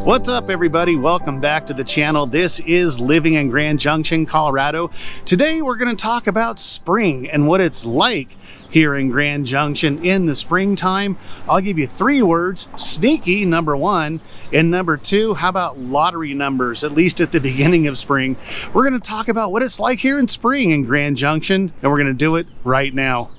What's up, everybody? Welcome back to the channel. This is Living in Grand Junction, Colorado. Today we're going to talk about spring and what it's like here in Grand Junction in the springtime. I'll give you three words: sneaky, number one, and number two, how about lottery numbers, at least at the beginning of spring. We're going to talk about what it's like here in spring in Grand Junction, and we're going to do it right now.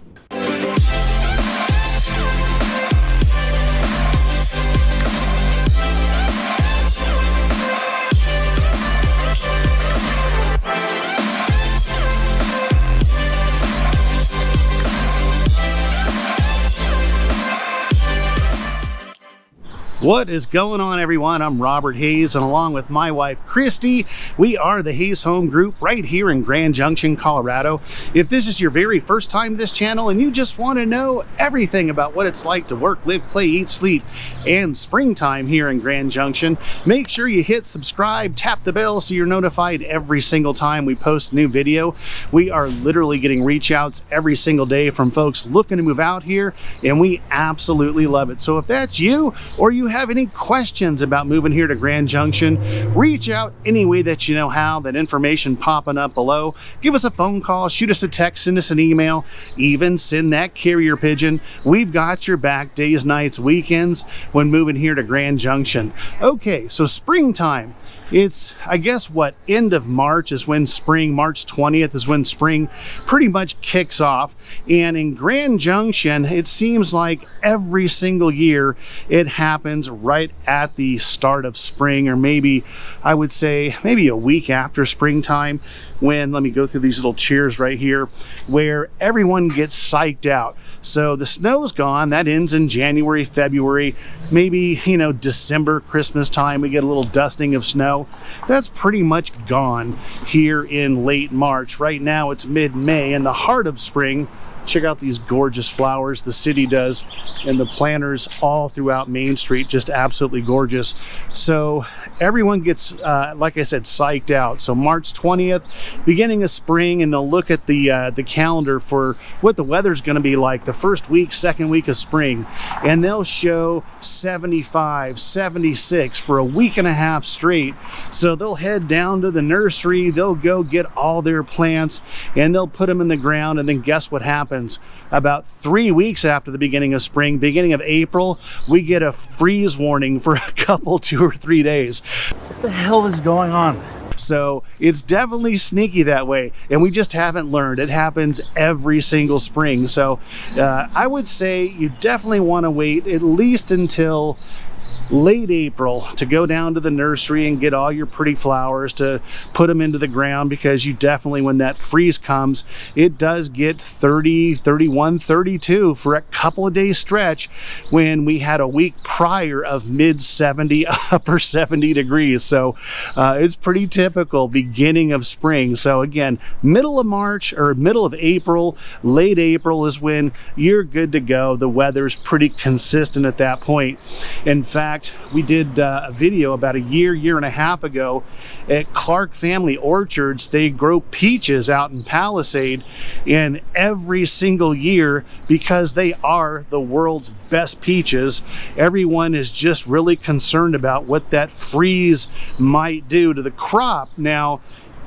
What is going on, everyone? I'm Robert Hayes, and along with my wife Christie, we are the Hayes Home Group right here in Grand Junction, Colorado. If this is your very first time to this channel and you just want to know everything about what it's like to work, live, play, eat, sleep, and springtime here in Grand Junction, make sure you hit subscribe, tap the bell so you're notified every single time we post a new video. We are literally getting reach outs every single day from folks looking to move out here, and we absolutely love it. So if that's you, or you have any questions about moving here to Grand Junction, reach out any way that you know how. That information popping up below. Give us a phone call, shoot us a text, send us an email, even send that carrier pigeon. We've got your back days, nights, weekends when moving here to Grand Junction. Okay, so springtime. It's, I guess, what, end of March is when spring, March 20th is when spring pretty much kicks off. And in Grand Junction, it seems like every single year it happens right at the start of spring, or maybe, I would say, maybe a week after springtime, when, let me go through these little cheers right here, where everyone gets psyched out. So the snow's gone. That ends in January, February, maybe, December, Christmas time, we get a little dusting of snow. That's pretty much gone here in late March. Right now it's mid-May, in the heart of spring. Check out these gorgeous flowers the city does, and the planters all throughout Main Street, just absolutely gorgeous. So everyone gets, like I said, psyched out. So March 20th, beginning of spring, and they'll look at the calendar for what the weather's going to be like the first week, second week of spring, and they'll show 75, 76 for a week and a half straight. So they'll head down to the nursery, they'll go get all their plants, and they'll put them in the ground, and then guess what happens? About 3 weeks after the beginning of spring, beginning of April, we get a freeze warning for a couple, 2 or 3 days. What the hell is going on? So it's definitely sneaky that way, and we just haven't learned. It happens every single spring. So I would say you definitely want to wait at least until late April to go down to the nursery and get all your pretty flowers, to put them into the ground, because you definitely, when that freeze comes, it does get 30, 31, 32 for a couple of days stretch, when we had a week prior of mid 70, upper 70 degrees. So it's pretty typical beginning of spring. So again, middle of March or middle of April, late April is when you're good to go. The weather's pretty consistent at that point. In fact, we did a video about a year and a half ago at Clark Family Orchards. They grow peaches out in Palisade, and every single year, because they are the world's best peaches, everyone is just really concerned about what that freeze might do to the crop. Now,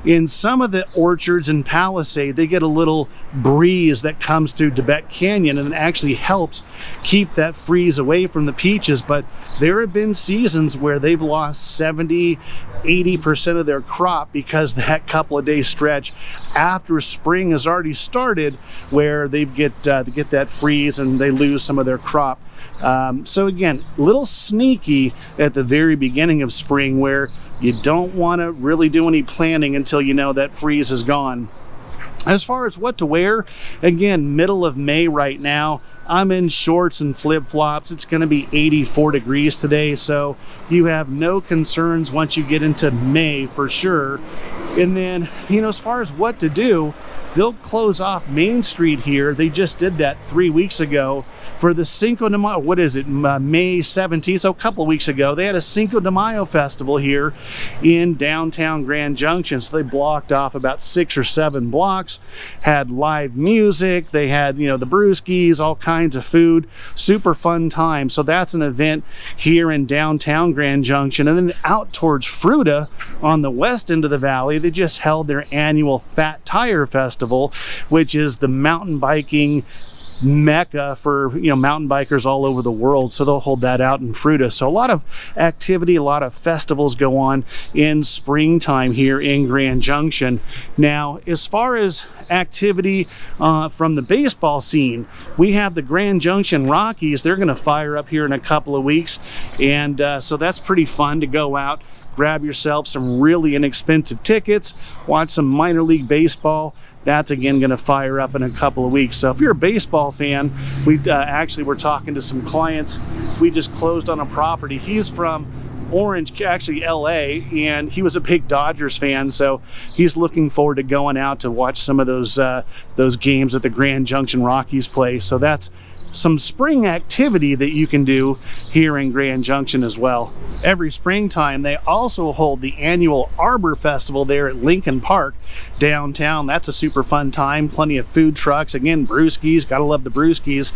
in some of the orchards in Palisade, they get a little breeze that comes through Tibet Canyon, and it actually helps keep that freeze away from the peaches. But there have been seasons where they've lost 70, 80% of their crop because that couple of days stretch after spring has already started, where they get that freeze and they lose some of their crop. So again, a little sneaky at the very beginning of spring, where you don't want to really do any planning until you know that freeze is gone. As far as what to wear, again, middle of May right now. I'm in shorts and flip-flops. It's going to be 84 degrees today, so you have no concerns once you get into May for sure. And then, as far as what to do, they'll close off Main Street here. They just did that 3 weeks ago for the Cinco de Mayo. What is it, May 17th? So a couple of weeks ago, they had a Cinco de Mayo festival here in downtown Grand Junction. So they blocked off about 6 or 7 blocks, had live music, they had, you know, the brewskis, all kinds of food, super fun time. So that's an event here in downtown Grand Junction. And then out towards Fruita on the west end of the valley, they just held their annual Fat Tire Festival, which is the mountain biking mecca for, you know, mountain bikers all over the world. So they'll hold that out in Fruita. So a lot of activity, a lot of festivals go on in springtime here in Grand Junction. Now, as far as activity from the baseball scene, we have the Grand Junction Rockies. They're going to fire up here in a couple of weeks, and so that's pretty fun to go out, grab yourself some really inexpensive tickets, watch some minor league baseball. That's again going to fire up in a couple of weeks. So if you're a baseball fan, we actually were talking to some clients. We just closed on a property. He's from Orange, actually LA, and he was a big Dodgers fan, so he's looking forward to going out to watch some of those games at the Grand Junction Rockies play. So that's some spring activity that you can do here in Grand Junction as well. Every springtime, they also hold the annual Arbor Festival there at Lincoln Park downtown. That's a super fun time. Plenty of food trucks. Again, brewskis. Gotta love the brewskis.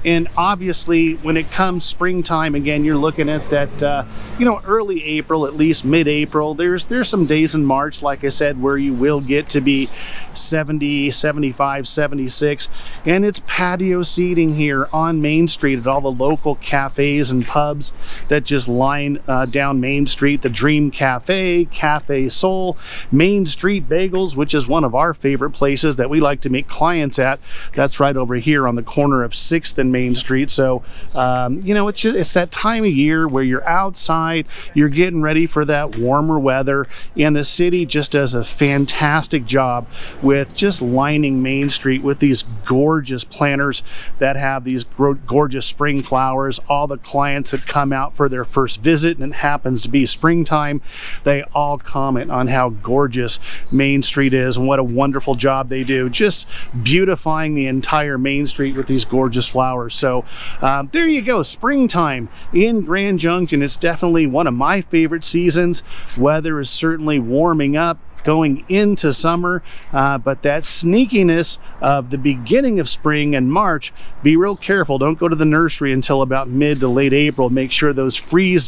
And obviously, when it comes springtime, again, you're looking at that, you know, early April, at least mid-April. There's some days in March, like I said, where you will get to be 70, 75, 76, and it's patio seating here on Main Street at all the local cafes and pubs that just line down Main Street. The Dream Cafe, Cafe Soul, Main Street Bagels, which is one of our favorite places that we like to meet clients at. That's right over here on the corner of 6th and Main Street. So, you know, it's that time of year where you're outside, you're getting ready for that warmer weather, and the city just does a fantastic job with just lining Main Street with these gorgeous planters that have these gorgeous spring flowers. All the clients that come out for their first visit, and it happens to be springtime, they all comment on how gorgeous Main Street is and what a wonderful job they do, just beautifying the entire Main Street with these gorgeous flowers. So there you go, springtime in Grand Junction. It's definitely one of my favorite seasons. Weather is certainly warming up, going into summer, but that sneakiness of the beginning of spring and March, be real careful. Don't go to the nursery until about mid to late April. Make sure those free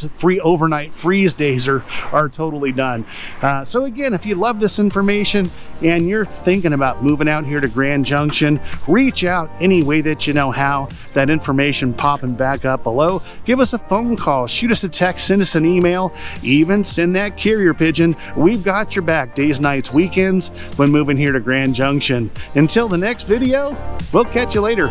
overnight freeze days are totally done. So again, if you love this information and you're thinking about moving out here to Grand Junction, reach out any way that you know how. That information popping back up below. Give us a phone call, shoot us a text, send us an email, even send that carrier pigeon. We've got your back days, nights, weekends when moving here to Grand Junction. Until the next video, we'll catch you later.